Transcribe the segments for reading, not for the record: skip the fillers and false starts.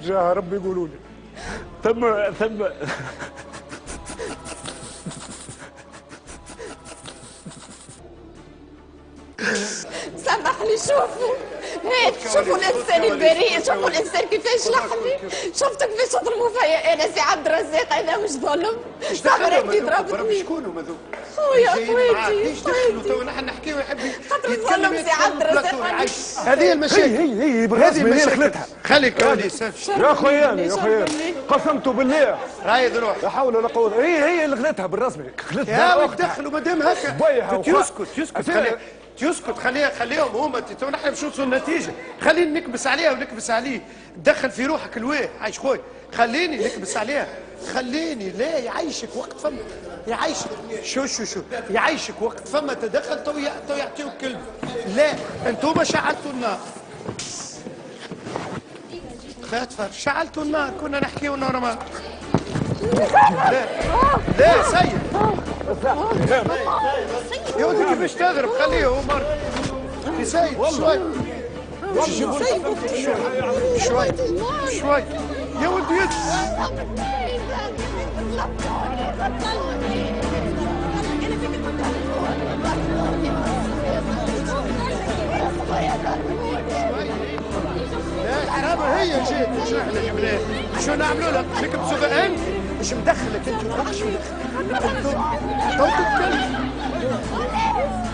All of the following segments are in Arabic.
جاه ربي يقولوا لي. ثم سامحني. شوفوا هيك، شوفوا الانسان البريء، شوفوا الانسان كيفاش لحظي، شفتوا كيفاش تظلموا فيا انا سي عبد الرزاق. انا مش ظلم، صبرك ضربتني. شكون هذوك؟ خويا اخواتي ليش دخلوا تو نحن نحكيو يحب يتكلم سي عبد الرزاق. هذه المشاكل، هي بالرسمي هي غلطها. خليك ولي يا خويا يا خويا قسمت بالله رايد روح. لا حول ولا قوه. هي اللي غلطها بالرسمي. يا ولد دخلوا مادام هكا. بيها يسكت خليهم هما تو نحن باش نوصلوا للنتيجه. خليني نكبس عليها ونكبس عليه. تدخل في روحك الواه عايش خويا. خليني نكبس عليها. خليني لا يعيشك وقت فما يعيشك. شو يعيشك وقت فما تدخل تو يعطيوك كلمه. لا انتوما شعلتوا النار. خاطفه شعلتوا النار. كنا نحكيو نورمال. لا سيد يا ولدي كيفاش تغرب. خليه هو مر يا سيد. شوي يا ولدي لا حرام. هي جيت مش احنا جبناه. شو نعملوا لك؟ فيك بسوق انت مش مدخلك انت. مش مدخلك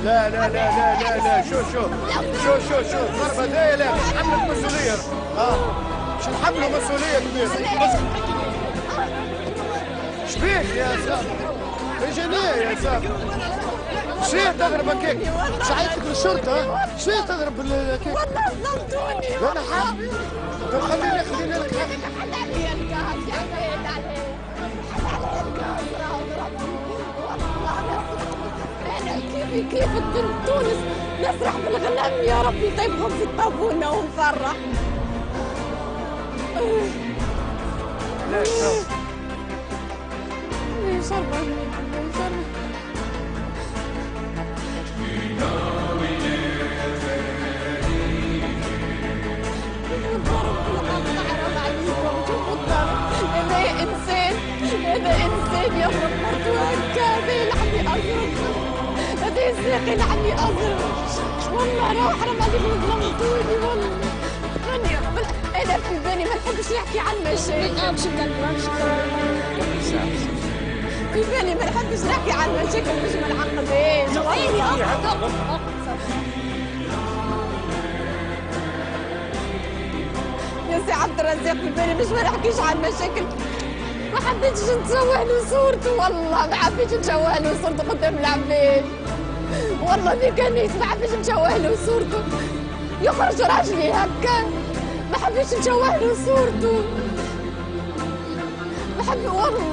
لا لا لا لا لا لا. شو الضربه ذي لا مش نحملك مسؤوليه. مش نحملوا مسؤوليه كبيره. شبيك يا سامر؟ اجانيه يا سامر. شنو تضرب هكاك؟ مش عيطتك للشرطه؟ شنو تضرب هكاك؟ والله ظلمتوني. انا حاضر. طب خليني لك كيف تونس نسرح بالغنم. يا ربي طيبهم في الطابونه ونفرح. لا شربة هذا انسان يضرب مرته هكا. هذا يلعب ازرق. هذا الساق يلعب ازرق. والله روح حرام عليك ظلمتوني والله. انا في بالي ما نحبش نحكي عن مشاكل. في بالي ما نحبش نحكي عن مشاكل مش ما نعقدهاش. يا سي عبد الرزاق في بالي مش ما نحكيش عن مشاكل. ما حبيتش نشوه له صورته. والله ما حبيتش نشوه له صورته قدام العباد. والله ذيك نيت ما حبيتش نشوه له صورته. يخرج راجلي هكا. ما حبيتش نشوه له صورته. ما حبيت والله.